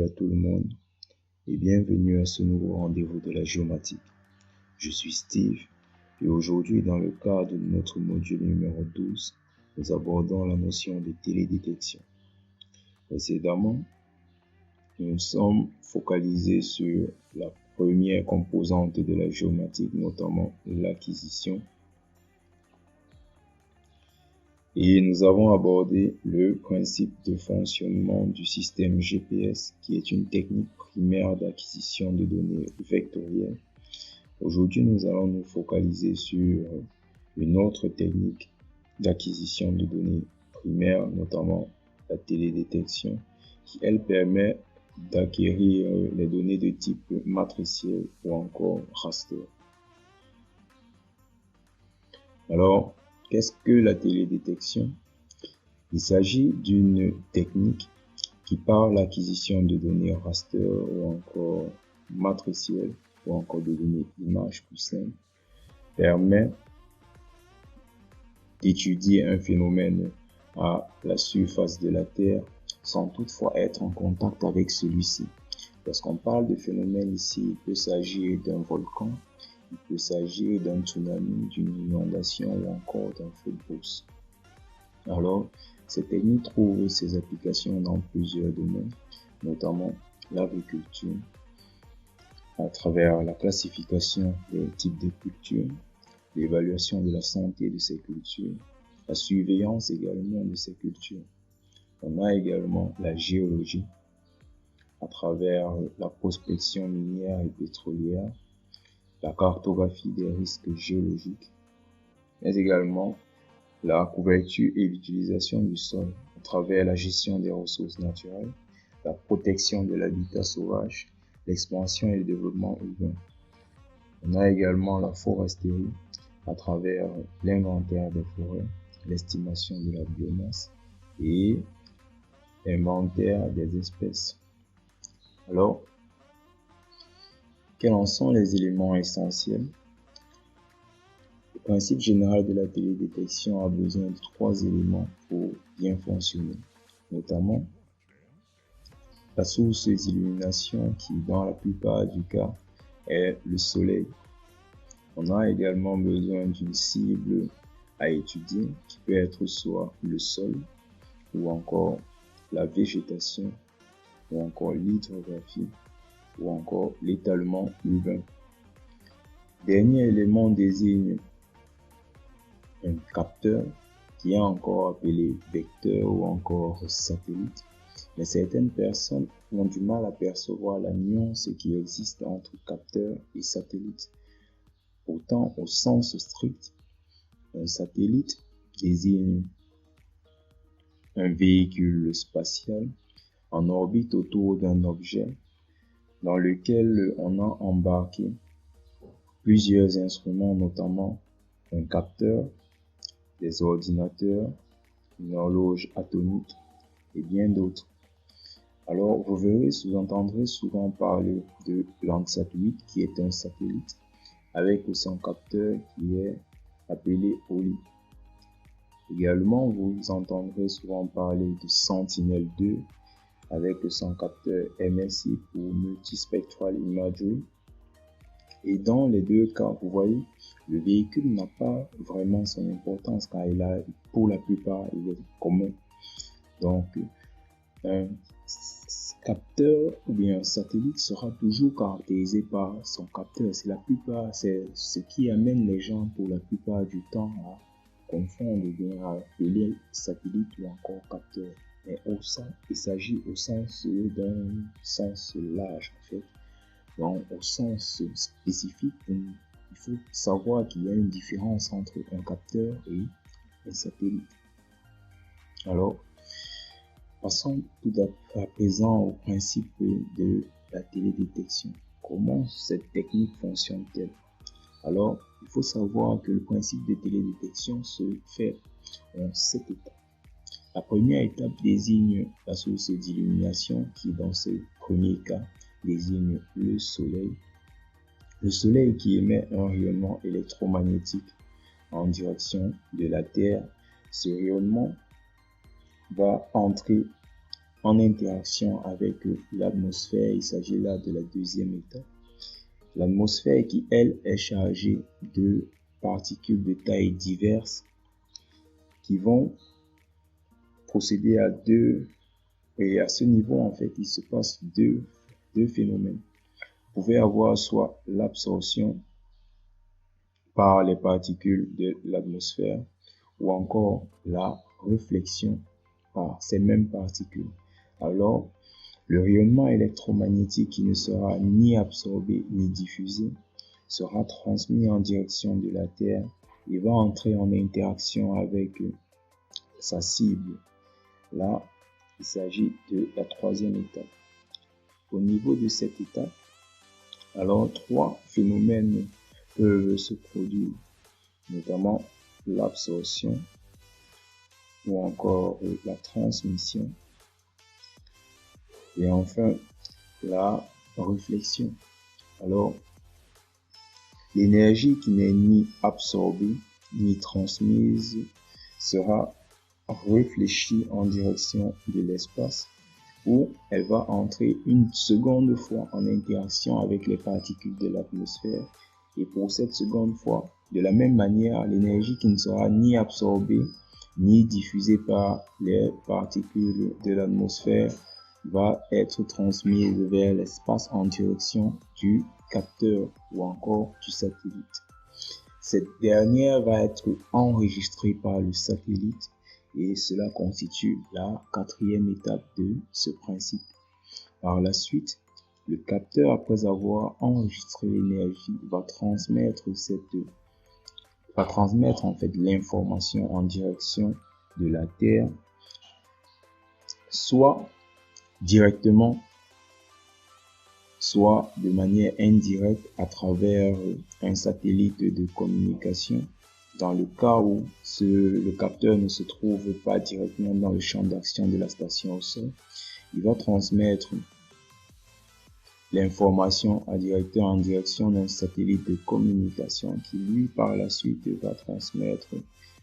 Salut à tout le monde et bienvenue à ce nouveau rendez-vous de la géomatique. Je suis Steve et aujourd'hui, dans le cadre de notre module numéro 12, nous abordons la notion de télédétection. Précédemment, nous sommes focalisés sur la première composante de la géomatique, notamment l'acquisition. Et nous avons abordé le principe de fonctionnement du système GPS, qui est une technique primaire d'acquisition de données vectorielles. Aujourd'hui, nous allons nous focaliser sur une autre technique d'acquisition de données primaires, notamment la télédétection, qui, elle, permet d'acquérir les données de type matriciel ou encore raster. Alors, qu'est-ce que la télédétection? Il s'agit d'une technique qui, par l'acquisition de données raster ou encore matricielles ou encore de données images plus simples, permet d'étudier un phénomène à la surface de la Terre sans toutefois être en contact avec celui-ci. Lorsqu'on parle de phénomène ici, il peut s'agir d'un volcan, il peut s'agir d'un tsunami, d'une inondation ou encore d'un feu de brousse. Alors, cette technique trouve ses applications dans plusieurs domaines, notamment l'agriculture, à travers la classification des types de cultures, l'évaluation de la santé de ces cultures, la surveillance également de ces cultures. On a également la géologie, à travers la prospection minière et pétrolière, la cartographie des risques géologiques, mais également la couverture et l'utilisation du sol à travers la gestion des ressources naturelles, la protection de l'habitat sauvage, l'expansion et le développement urbain. On a également la foresterie à travers l'inventaire des forêts, l'estimation de la biomasse et l'inventaire des espèces. Alors, quels en sont les éléments essentiels? Le principe général de la télédétection a besoin de 3 éléments pour bien fonctionner, notamment la source d'illumination qui, dans la plupart du cas, est le soleil. On a également besoin d'une cible à étudier qui peut être soit le sol ou encore la végétation ou encore l'hydrographie ou encore l'étalement urbain. Dernier élément désigne un capteur qui est encore appelé vecteur ou encore satellite, mais certaines personnes ont du mal à percevoir la nuance qui existe entre capteur et satellite. Pourtant, au sens strict, un satellite désigne un véhicule spatial en orbite autour d'un objet dans lequel on a embarqué plusieurs instruments, notamment un capteur, des ordinateurs, une horloge atomique et bien d'autres. Alors, vous entendrez souvent parler de Landsat 8 qui est un satellite avec son capteur qui est appelé OLI. Également, vous entendrez souvent parler de Sentinel-2 avec son capteur MSI pour Multispectral Imagery. Et dans les deux cas, vous voyez, le véhicule n'a pas vraiment son importance car pour la plupart, il est commun. Donc, un capteur ou bien un satellite sera toujours caractérisé par son capteur. C'est ce qui amène les gens pour la plupart du temps à confondre ou bien à appeler satellite ou encore capteur. Mais il s'agit au sens d'un sens large en fait. Donc, au sens spécifique, il faut savoir qu'il y a une différence entre un capteur et un satellite. Alors, passons tout à présent au principe de la télédétection. Comment cette technique fonctionne-t-elle? Alors, il faut savoir que le principe de télédétection se fait en 7 étapes. La première étape désigne la source d'illumination qui, dans ce premier cas, désigne le soleil. Le soleil qui émet un rayonnement électromagnétique en direction de la Terre. Ce rayonnement va entrer en interaction avec l'atmosphère. Il s'agit là de la deuxième étape. L'atmosphère qui, elle, est chargée de particules de taille diverses qui vont procéder à deux. Et à ce niveau, en fait, il se passe deux phénomènes. Vous pouvez avoir soit l'absorption par les particules de l'atmosphère ou encore la réflexion par ces mêmes particules. Alors, le rayonnement électromagnétique qui ne sera ni absorbé ni diffusé sera transmis en direction de la Terre et va entrer en interaction avec sa cible. Là, il s'agit de la troisième étape. Au niveau de cette étape, alors trois phénomènes peuvent se produire, notamment l'absorption ou encore la transmission et enfin la réflexion. Alors, l'énergie qui n'est ni absorbée ni transmise sera réfléchie en direction de l'espace où elle va entrer une seconde fois en interaction avec les particules de l'atmosphère. Et pour cette seconde fois, de la même manière, l'énergie qui ne sera ni absorbée ni diffusée par les particules de l'atmosphère va être transmise vers l'espace en direction du capteur ou encore du satellite. Cette dernière va être enregistrée par le satellite et cela constitue la quatrième étape de ce principe. Par la suite, le capteur, après avoir enregistré l'énergie, va transmettre en fait l'information en direction de la Terre, soit directement, soit de manière indirecte à travers un satellite de communication. Dans le cas où le capteur ne se trouve pas directement dans le champ d'action de la station au sol, il va transmettre l'information en direction d'un satellite de communication qui, lui, par la suite, va transmettre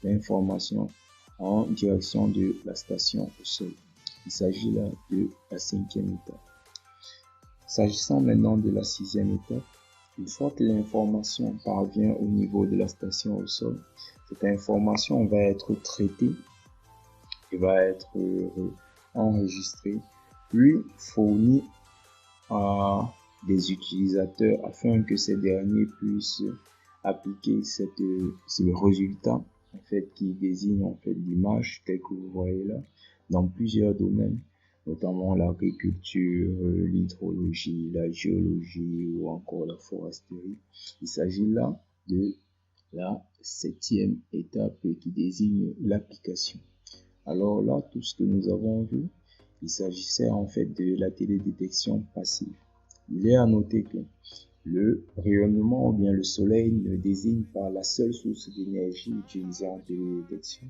l'information en direction de la station au sol. Il s'agit là de la cinquième étape. S'agissant maintenant de la sixième étape, une fois que l'information parvient au niveau de la station au sol, cette information va être traitée et va être enregistrée, puis fournie à des utilisateurs afin que ces derniers puissent appliquer le résultat en fait qui désigne en fait l'image telle que vous voyez là dans plusieurs domaines, notamment l'agriculture, l'hydrologie, la géologie ou encore la foresterie. Il s'agit là de la septième étape qui désigne l'application. Alors là, tout ce que nous avons vu, il s'agissait en fait de la télédétection passive. Il est à noter que le rayonnement ou bien le soleil ne désigne pas la seule source d'énergie utilisée en télédétection.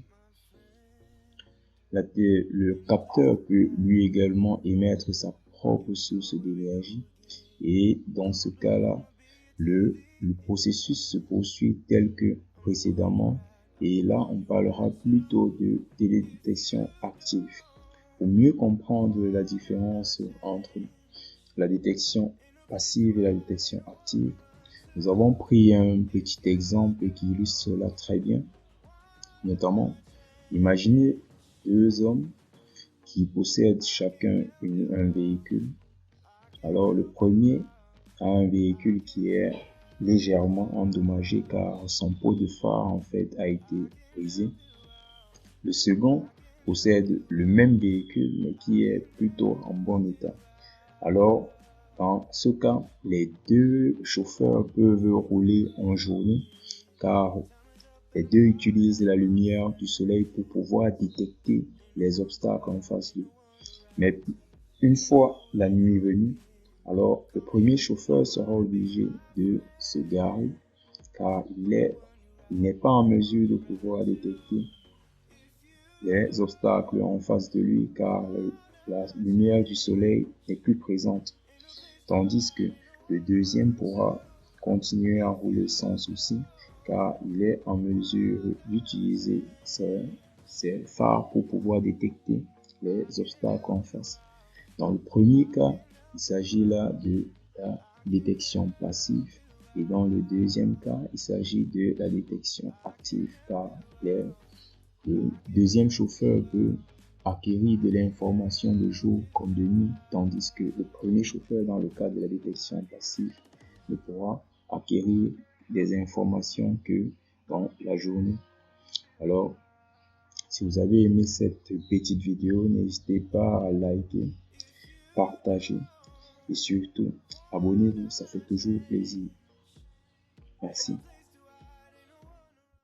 Le capteur peut lui également émettre sa propre source d'énergie et dans ce cas-là, le processus se poursuit tel que précédemment et là on parlera plutôt de télédétection active. Pour mieux comprendre la différence entre la détection passive et la détection active, nous avons pris un petit exemple qui illustre cela très bien. Notamment, imaginez deux hommes qui possèdent chacun un véhicule. Alors le premier a un véhicule qui est légèrement endommagé car son pot de phare en fait a été brisé. Le second possède le même véhicule mais qui est plutôt en bon état. Alors dans ce cas, les deux chauffeurs peuvent rouler en journée car les deux utilisent la lumière du soleil pour pouvoir détecter les obstacles en face d'eux. Mais une fois la nuit venue, alors le premier chauffeur sera obligé de se garer car il n'est pas en mesure de pouvoir détecter les obstacles en face de lui car la lumière du soleil n'est plus présente. Tandis que le deuxième pourra continuer à rouler sans souci car il est en mesure d'utiliser ses phares pour pouvoir détecter les obstacles en face. Dans le premier cas, il s'agit là de la détection passive et dans le deuxième cas, il s'agit de la détection active car le deuxième chauffeur peut acquérir de l'information de jour comme de nuit, tandis que le premier chauffeur, dans le cas de la détection passive, ne pourra acquérir des informations que dans la journée. Alors, si vous avez aimé cette petite vidéo, n'hésitez pas à liker, partager et surtout, abonnez-vous, ça fait toujours plaisir. Merci.